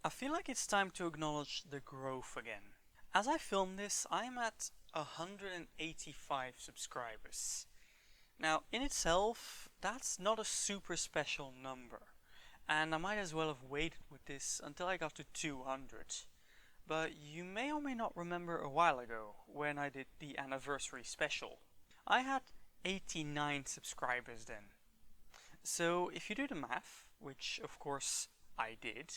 I feel like it's time to acknowledge the growth again. As I film this, I'm at 185 subscribers. Now, in itself, that's not a super special number, and I might as well have waited with this until I got to 200. But you may or may not remember a while ago, when I did the anniversary special. I had 89 subscribers then. So if you do the math, which of course I did,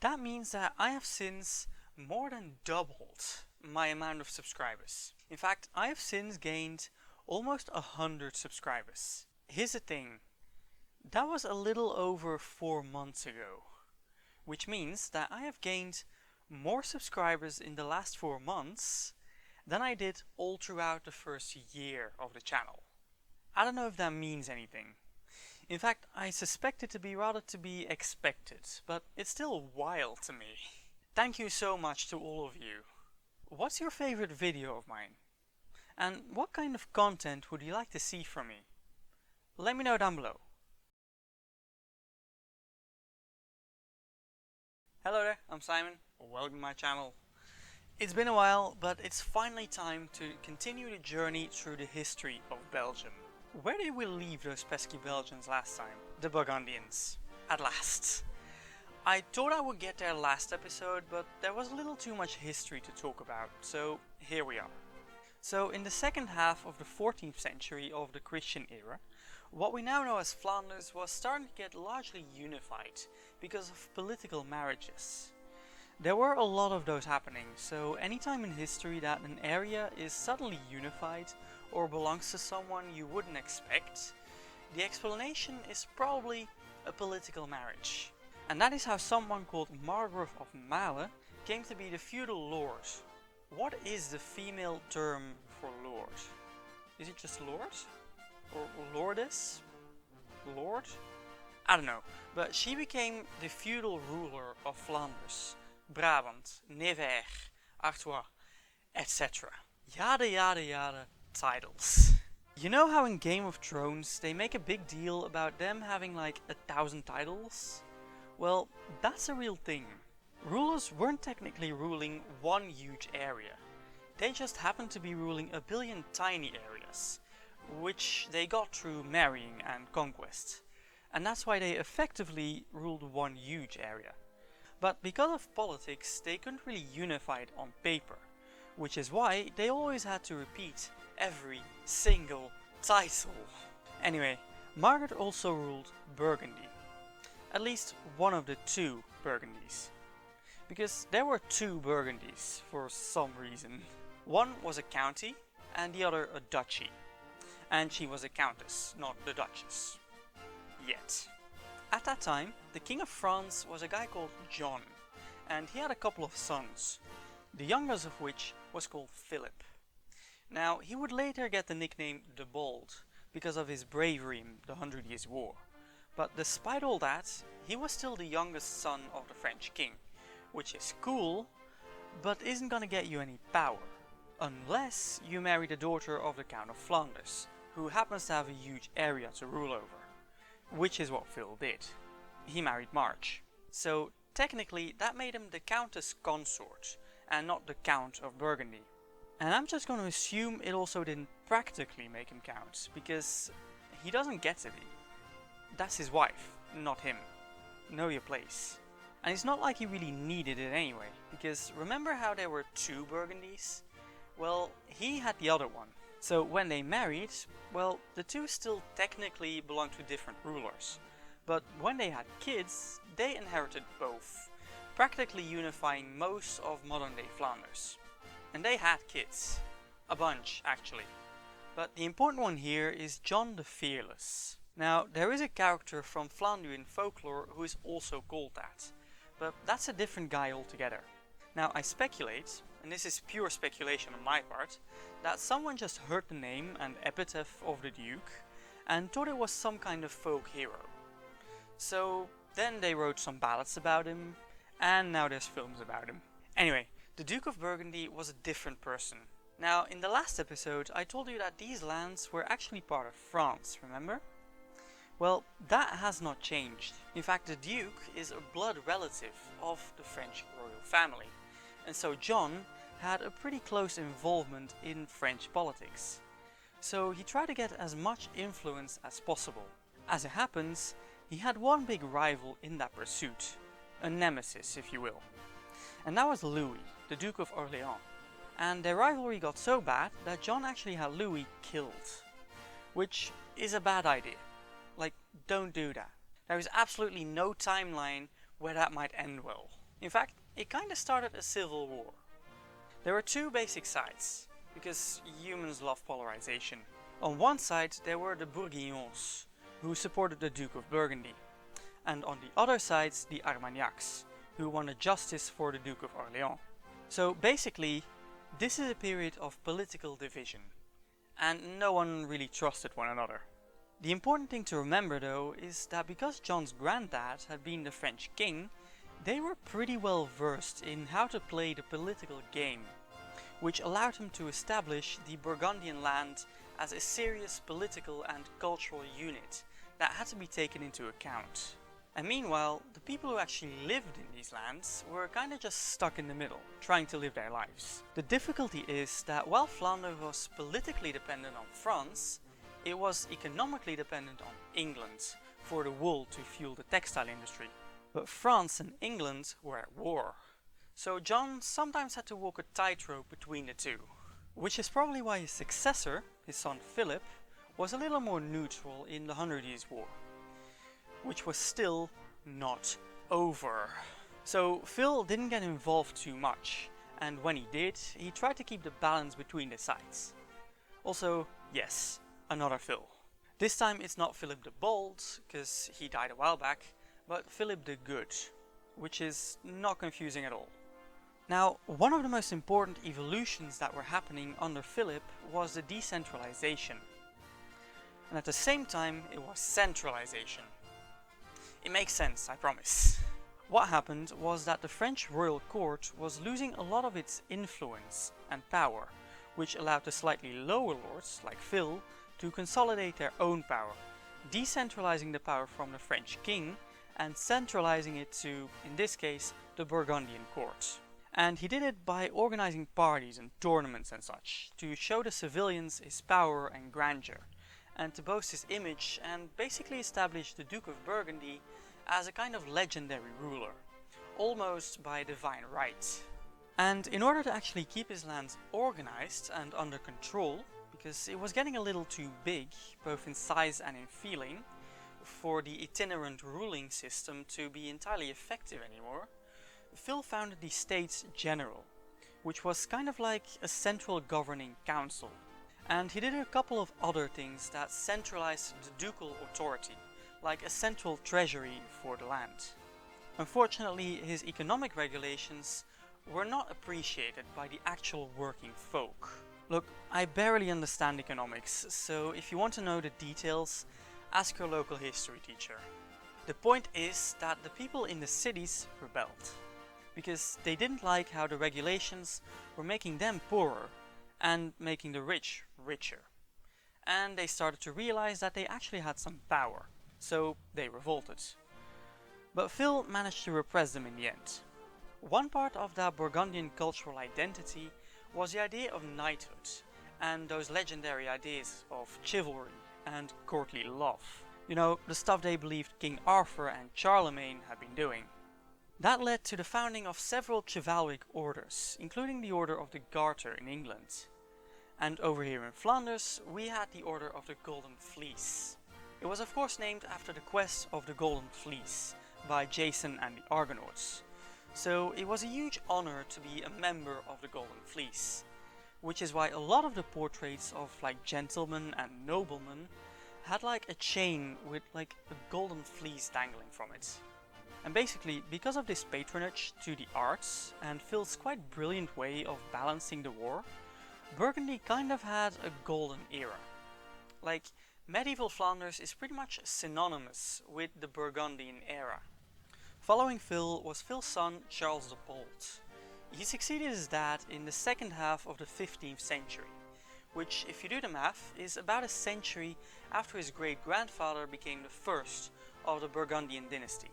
that means that I have since more than doubled my amount of subscribers. In fact, I have since gained almost 100 subscribers. Here's the thing, that was a little over 4 months ago, which means that I have gained more subscribers in the last 4 months than I did all throughout the first year of the channel. I don't know if that means anything. In fact, I suspect it to be rather to be expected, but it's still wild to me. Thank you so much to all of you. What's your favorite video of mine? And what kind of content would you like to see from me? Let me know down below. Hello there, I'm Simon. Welcome to my channel. It's been a while, but it's finally time to continue the journey through the history of Belgium. Where did we leave those pesky Belgians last time? The Burgundians. At last. I thought I would get there last episode, but there was a little too much history to talk about, so here we are. So in the second half of the 14th century of the Christian era, what we now know as Flanders was starting to get largely unified because of political marriages. There were a lot of those happening, so anytime in history that an area is suddenly unified or belongs to someone you wouldn't expect, the explanation is probably a political marriage. And that is how someone called Margrave of Male came to be the feudal lord. What is the female term for lord? Is it just lord? Or lordess? Lord? I don't know, but she became the feudal ruler of Flanders, Brabant, Nevers, Artois, etc. Yada yada yada titles. You know how in Game of Thrones they make a big deal about them having like 1,000 titles? Well, that's a real thing. Rulers weren't technically ruling one huge area. They just happened to be ruling a billion tiny areas, which they got through marrying and conquest. And that's why they effectively ruled one huge area. But because of politics, they couldn't really unify it on paper, which is why they always had to repeat every single title. Anyway, Margaret also ruled Burgundy. At least one of the two Burgundies. Because there were two Burgundies for some reason. One was a county and the other a duchy. And she was a countess, not the duchess. Yet. At that time, the King of France was a guy called John, and he had a couple of sons, the youngest of which was called Philip. Now, he would later get the nickname the Bold, because of his bravery in the 100 Years' War. But despite all that, he was still the youngest son of the French king, which is cool, but isn't gonna get you any power. Unless you marry the daughter of the Count of Flanders, who happens to have a huge area to rule over. Which is what Phil did. He married Marge. So technically that made him the Countess Consort, and not the Count of Burgundy. And I'm just going to assume it also didn't practically make him count, because he doesn't get to be. That's his wife, not him. Know your place. And it's not like he really needed it anyway, because remember how there were two Burgundies? Well, he had the other one. So when they married, well, the two still technically belonged to different rulers. But when they had kids, they inherited both, practically unifying most of modern-day Flanders. And they had kids. A bunch, actually. But the important one here is John the Fearless. Now, there is a character from Flandrian folklore who is also called that. But that's a different guy altogether. Now, I speculate, and this is pure speculation on my part, that someone just heard the name and epitaph of the Duke and thought it was some kind of folk hero. So then they wrote some ballads about him, and now there's films about him. Anyway, the Duke of Burgundy was a different person. Now, in the last episode I told you that these lands were actually part of France, remember? Well, that has not changed. In fact, the Duke is a blood relative of the French royal family, and so John had a pretty close involvement in French politics. So he tried to get as much influence as possible. As it happens, he had one big rival in that pursuit, a nemesis if you will. And that was Louis, the Duke of Orléans. And their rivalry got so bad that John actually had Louis killed. Which is a bad idea. Like, don't do that. There is absolutely no timeline where that might end well. In fact, it kinda started a civil war. There were two basic sides, because humans love polarization. On one side there were the Bourgondians, who supported the Duke of Burgundy, and on the other side the Armagnacs, who wanted justice for the Duke of Orléans. So basically, this is a period of political division, and no one really trusted one another. The important thing to remember though is that because John's granddad had been the French king, they were pretty well versed in how to play the political game, which allowed him to establish the Burgundian land as a serious political and cultural unit that had to be taken into account. And meanwhile, the people who actually lived in these lands were kinda just stuck in the middle, trying to live their lives. The difficulty is that while Flanders was politically dependent on France, it was economically dependent on England for the wool to fuel the textile industry. But France and England were at war, so John sometimes had to walk a tightrope between the two. Which is probably why his successor, his son Philip, was a little more neutral in the 100 Years' War, which was still not over. So Phil didn't get involved too much, and when he did, he tried to keep the balance between the sides. Also, yes, another Phil. This time it's not Philip the Bold, because he died a while back, but Philip the Good, which is not confusing at all. Now, one of the most important evolutions that were happening under Philip was the decentralization. And at the same time, it was centralization. It makes sense, I promise. What happened was that the French royal court was losing a lot of its influence and power, which allowed the slightly lower lords, like Phil, to consolidate their own power, decentralizing the power from the French king and centralizing it to, in this case, the Burgundian court. And he did it by organizing parties and tournaments and such, to show the civilians his power and grandeur, and to boast his image and basically establish the Duke of Burgundy as a kind of legendary ruler, almost by divine right. And in order to actually keep his lands organized and under control, because it was getting a little too big, both in size and in feeling, for the itinerant ruling system to be entirely effective anymore, Phil founded the States General, which was kind of like a central governing council. And he did a couple of other things that centralized the ducal authority, like a central treasury for the land. Unfortunately, his economic regulations were not appreciated by the actual working folk. Look, I barely understand economics, so if you want to know the details, ask your local history teacher. The point is that the people in the cities rebelled, because they didn't like how the regulations were making them poorer and making the rich richer. And they started to realize that they actually had some power, so they revolted. But Phil managed to repress them in the end. One part of that Burgundian cultural identity was the idea of knighthood, and those legendary ideas of chivalry and courtly love. You know, the stuff they believed King Arthur and Charlemagne had been doing. That led to the founding of several chivalric orders, including the Order of the Garter in England. And over here in Flanders, we had the Order of the Golden Fleece. It was of course named after the quest of the Golden Fleece by Jason and the Argonauts. So it was a huge honor to be a member of the Golden Fleece, which is why a lot of the portraits of like gentlemen and noblemen had like a chain with like a golden fleece dangling from it. And basically, because of this patronage to the arts and Phil's quite brilliant way of balancing the war, Burgundy kind of had a golden era. Like, medieval Flanders is pretty much synonymous with the Burgundian era. Following Phil was Phil's son Charles the Bold. He succeeded his dad in the second half of the 15th century, which, if you do the math, is about a century after his great-grandfather became the first of the Burgundian dynasty.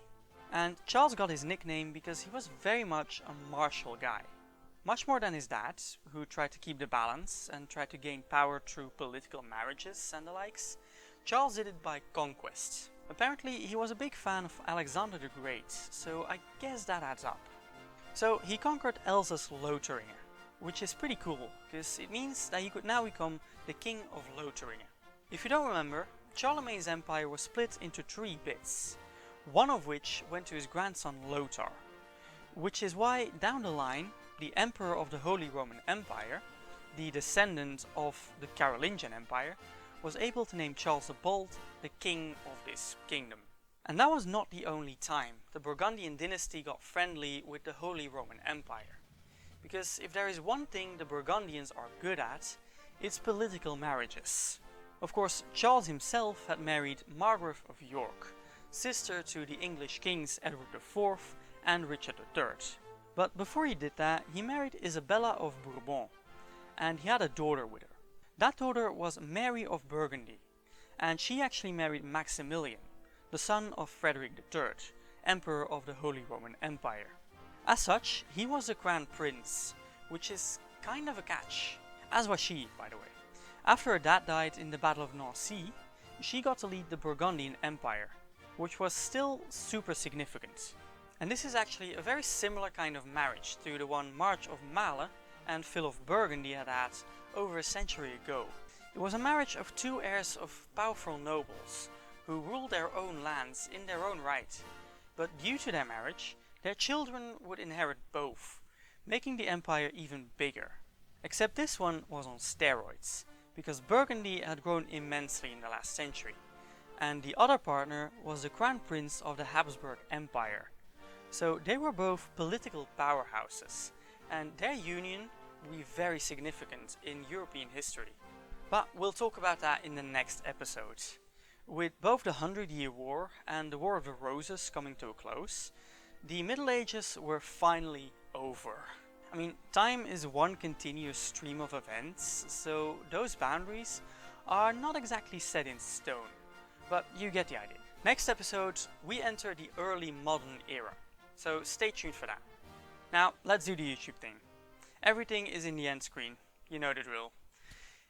And Charles got his nickname because he was very much a martial guy. Much more than his dad, who tried to keep the balance and tried to gain power through political marriages and the likes, Charles did it by conquest. Apparently he was a big fan of Alexander the Great, so I guess that adds up. So he conquered Elsass-Lothringen, which is pretty cool, because it means that he could now become the King of Lothringen. If you don't remember, Charlemagne's empire was split into 3 bits, one of which went to his grandson Lothar, which is why down the line the Emperor of the Holy Roman Empire, the descendant of the Carolingian Empire, was able to name Charles the Bold the king of this kingdom. And that was not the only time the Burgundian dynasty got friendly with the Holy Roman Empire. Because if there is one thing the Burgundians are good at, it's political marriages. Of course, Charles himself had married Margaret of York, sister to the English kings Edward IV and Richard III. But before he did that, he married Isabella of Bourbon, and he had a daughter with her. That daughter was Mary of Burgundy, and she actually married Maximilian, the son of Frederick III, Emperor of the Holy Roman Empire. As such, he was the crown prince, which is kind of a catch, as was she, by the way. After her dad died in the Battle of Nancy, she got to lead the Burgundian Empire, which was still super significant. And this is actually a very similar kind of marriage to the one March of Male and Phil of Burgundy had over a century ago. It was a marriage of 2 heirs of powerful nobles who ruled their own lands in their own right, but due to their marriage, their children would inherit both, making the empire even bigger. Except this one was on steroids, because Burgundy had grown immensely in the last century, and the other partner was the crown prince of the Habsburg Empire. So they were both political powerhouses, and their union will be very significant in European history. But we'll talk about that in the next episode. With both the 100-Year War and the War of the Roses coming to a close, the Middle Ages were finally over. I mean, time is one continuous stream of events, so those boundaries are not exactly set in stone, but you get the idea. Next episode, we enter the early modern era, so stay tuned for that. Now, let's do the YouTube thing. Everything is in the end screen, you know the drill.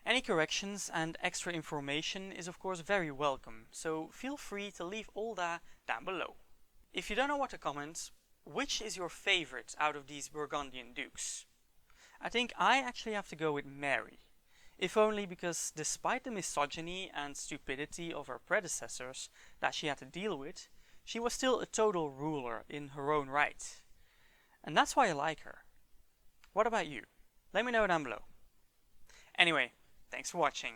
Any corrections and extra information is of course very welcome, so feel free to leave all that down below. If you don't know what to comment, which is your favorite out of these Burgundian dukes? I think I actually have to go with Mary, if only because despite the misogyny and stupidity of her predecessors that she had to deal with, she was still a total ruler in her own right. And that's why I like her. What about you? Let me know down below. Anyway, thanks for watching.